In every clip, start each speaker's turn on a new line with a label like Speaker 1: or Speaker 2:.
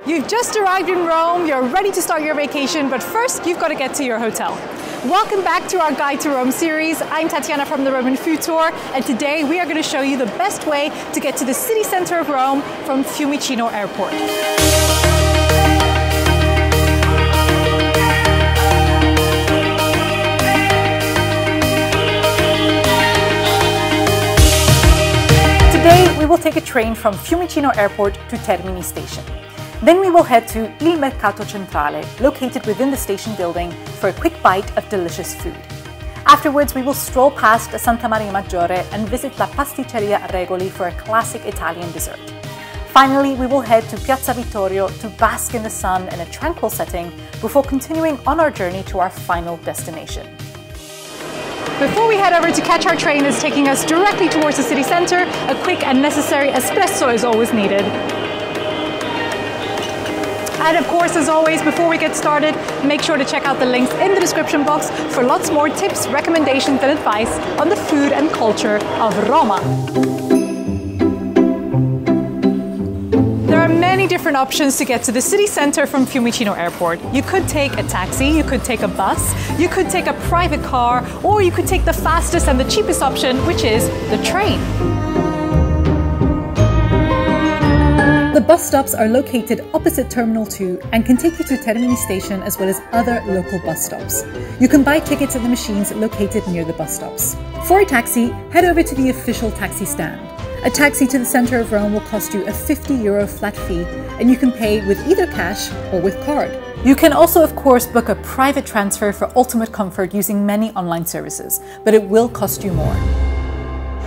Speaker 1: You've just arrived in Rome, you're ready to start your vacation, but first you've got to get to your hotel. Welcome back to our Guide to Rome series. I'm Tatiana from the Roman Food Tour, and today we are going to show you the best way to get to the city center of Rome from Fiumicino Airport. Today we will take a train from Fiumicino Airport to Termini Station. Then we will head to Il Mercato Centrale, located within the station building, for a quick bite of delicious food. Afterwards, we will stroll past Santa Maria Maggiore and visit La Pasticceria Regoli for a classic Italian dessert. Finally, we will head to Piazza Vittorio to bask in the sun in a tranquil setting before continuing on our journey to our final destination. Before we head over to catch our train that's taking us directly towards the city center, a quick and necessary espresso is always needed. And of course, as always, before we get started, make sure to check out the links in the description box for lots more tips, recommendations and advice on the food and culture of Roma. There are many different options to get to the city center from Fiumicino Airport. You could take a taxi, you could take a bus, you could take a private car, or you could take the fastest and the cheapest option, which is the train. The bus stops are located opposite Terminal 2 and can take you to Termini Station as well as other local bus stops. You can buy tickets at the machines located near the bus stops. For a taxi, head over to the official taxi stand. A taxi to the centre of Rome will cost you a €50 flat fee, and you can pay with either cash or with card. You can also, of course, book a private transfer for ultimate comfort using many online services, but it will cost you more.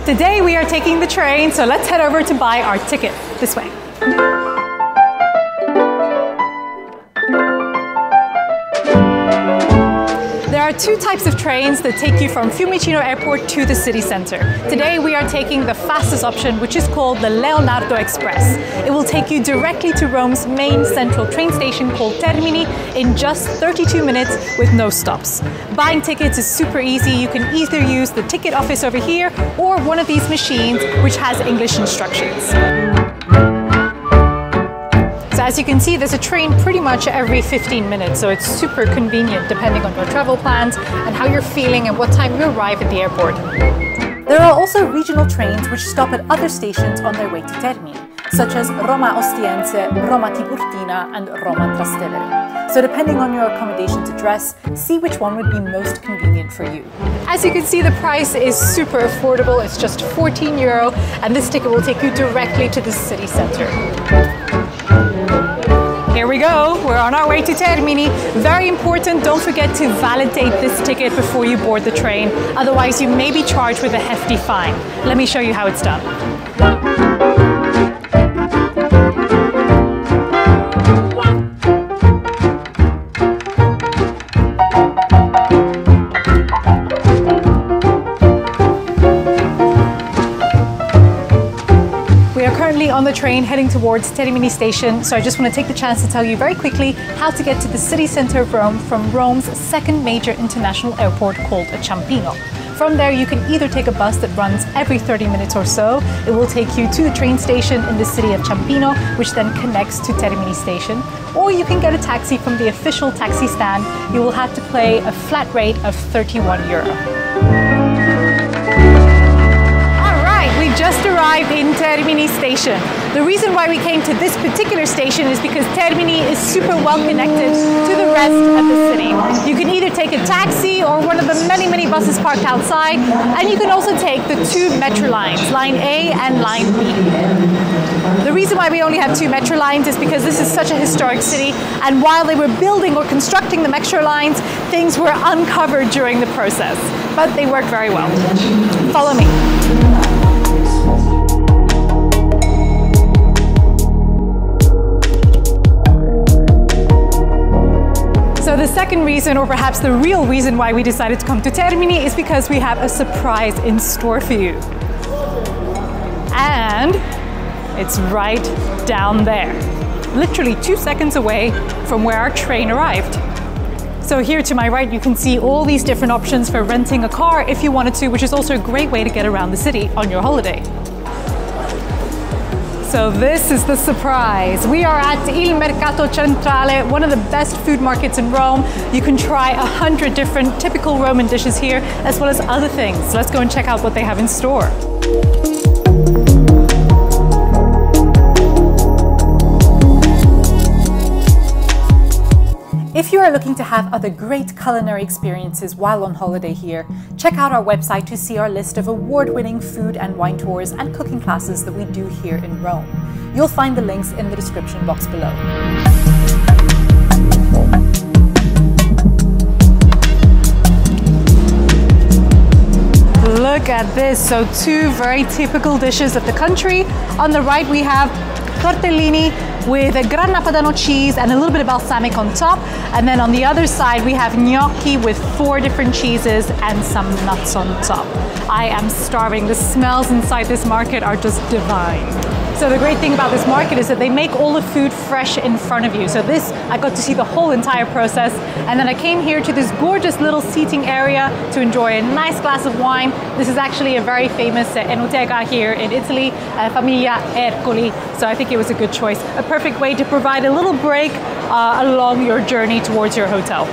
Speaker 1: Today we are taking the train, so let's head over to buy our ticket. This way. There are two types of trains that take you from Fiumicino Airport to the city center. Today we are taking the fastest option, which is called the Leonardo Express. It will take you directly to Rome's main central train station called Termini in just 32 minutes with no stops. Buying tickets is super easy. You can either use the ticket office over here or one of these machines which has English instructions. As you can see, there's a train pretty much every 15 minutes, so it's super convenient depending on your travel plans and how you're feeling and what time you arrive at the airport. There are also regional trains which stop at other stations on their way to Termini, such as Roma Ostiense, Roma Tiburtina and Roma Trastevere. So depending on your accommodations address, see which one would be most convenient for you. As you can see, the price is super affordable. It's just €14, and this ticket will take you directly to the city center. Here we go, we're on our way to Termini. Very important, don't forget to validate this ticket before you board the train. Otherwise, you may be charged with a hefty fine. Let me show you how it's done. On the train heading towards Termini Station, so I just want to take the chance to tell you very quickly how to get to the city center of Rome from Rome's second major international airport called Ciampino. From there you can either take a bus that runs every 30 minutes or so. It will take you to the train station in the city of Ciampino, which then connects to Termini Station, or you can get a taxi from the official taxi stand. You will have to pay a flat rate of €31. We just arrived in Termini Station. The reason why we came to this particular station is because Termini is super well connected to the rest of the city. You can either take a taxi or one of the many buses parked outside, and you can also take the two metro lines, Line A and Line B. The reason why we only have two metro lines is because this is such a historic city, and while they were building or constructing the metro lines, things were uncovered during the process, but they work very well. Follow me. So the second reason, or perhaps the real reason why we decided to come to Termini, is because we have a surprise in store for you. And it's right down there, literally 2 seconds away from where our train arrived. So here to my right, you can see all these different options for renting a car if you wanted to, which is also a great way to get around the city on your holiday. So this is the surprise. We are at Il Mercato Centrale, one of the best food markets in Rome. You can try 100 different typical Roman dishes here, as well as other things. So let's go and check out what they have in store. If you are looking to have other great culinary experiences while on holiday here, check out our website to see our list of award-winning food and wine tours and cooking classes that we do here in Rome. You'll find the links in the description box below. Look at this, so two very typical dishes of the country. On the right we have tortellini with a grana padano cheese and a little bit of balsamic on top. And then on the other side, we have gnocchi with 4 different cheeses and some nuts on top. I am starving. The smells inside this market are just divine. So the great thing about this market is that they make all the food fresh in front of you. So this, I got to see the whole entire process. And then I came here to this gorgeous little seating area to enjoy a nice glass of wine. This is actually a very famous enoteca here in Italy, Famiglia Regoli. So I think it was a good choice. A perfect way to provide a little break along your journey towards your hotel.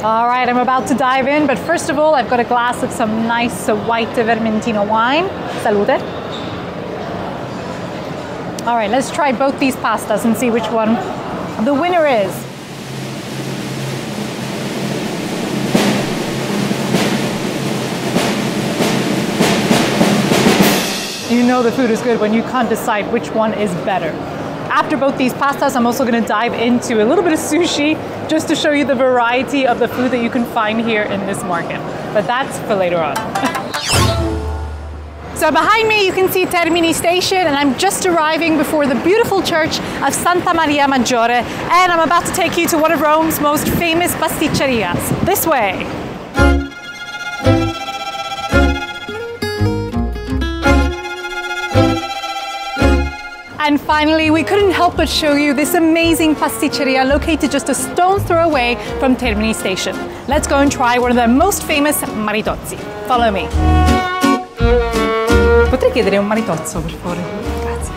Speaker 1: All right, I'm about to dive in, but first of all, I've got a glass of some nice white Vermentino wine. Salute. All right, let's try both these pastas and see which one the winner is. You know the food is good when you can't decide which one is better. After both these pastas, I'm also going to dive into a little bit of sushi just to show you the variety of the food that you can find here in this market. But that's for later on. So behind me you can see Termini Station, and I'm just arriving before the beautiful church of Santa Maria Maggiore, and I'm about to take you to one of Rome's most famous pasticcerias. This way. And finally, we couldn't help but show you this amazing pasticceria located just a stone's throw away from Termini Station. Let's go and try one of their most famous maritozzi. Follow me. Potrei chiedere un maritozzo, per favore? Grazie.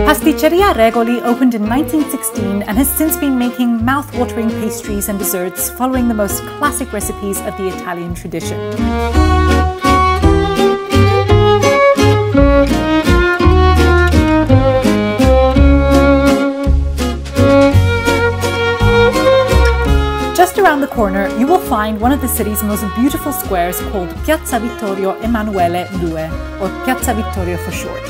Speaker 1: Pasticceria Regoli opened in 1916 and has since been making mouth-watering pastries and desserts following the most classic recipes of the Italian tradition. Just around the corner, you will find one of the city's most beautiful squares called Piazza Vittorio Emanuele 2, or Piazza Vittorio for short.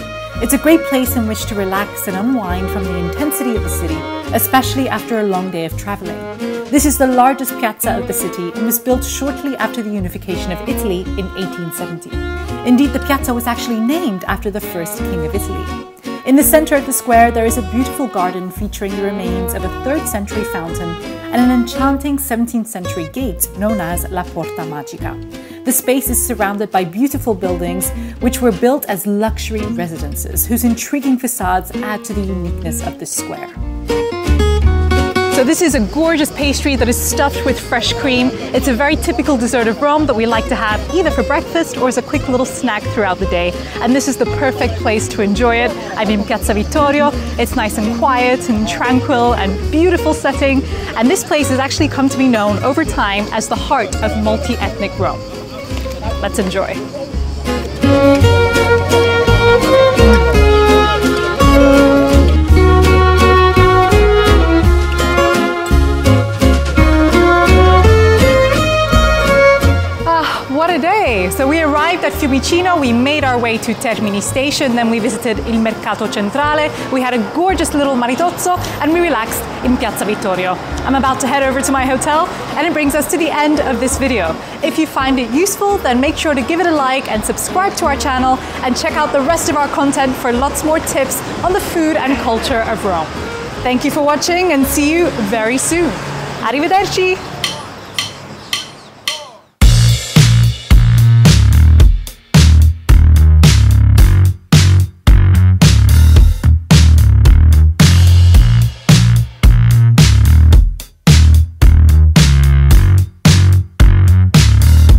Speaker 1: It's a great place in which to relax and unwind from the intensity of the city, especially after a long day of traveling. This is the largest piazza of the city and was built shortly after the unification of Italy in 1870. Indeed, the piazza was actually named after the first king of Italy. In the center of the square, there is a beautiful garden featuring the remains of a 3rd century fountain and an enchanting 17th century gate known as La Porta Magica. The space is surrounded by beautiful buildings which were built as luxury residences, whose intriguing facades add to the uniqueness of this square. So this is a gorgeous pastry that is stuffed with fresh cream. It's a very typical dessert of Rome that we like to have either for breakfast or as a quick little snack throughout the day. And this is the perfect place to enjoy it. I'm in Piazza Vittorio. It's nice and quiet and tranquil and beautiful setting. And this place has actually come to be known over time as the heart of multi-ethnic Rome. Let's enjoy. What a day! So we arrived at Fiumicino, we made our way to Termini Station, then we visited Il Mercato Centrale, we had a gorgeous little maritozzo, and we relaxed in Piazza Vittorio. I'm about to head over to my hotel, and it brings us to the end of this video. If you find it useful, then make sure to give it a like and subscribe to our channel, and check out the rest of our content for lots more tips on the food and culture of Rome. Thank you for watching, and see you very soon. Arrivederci!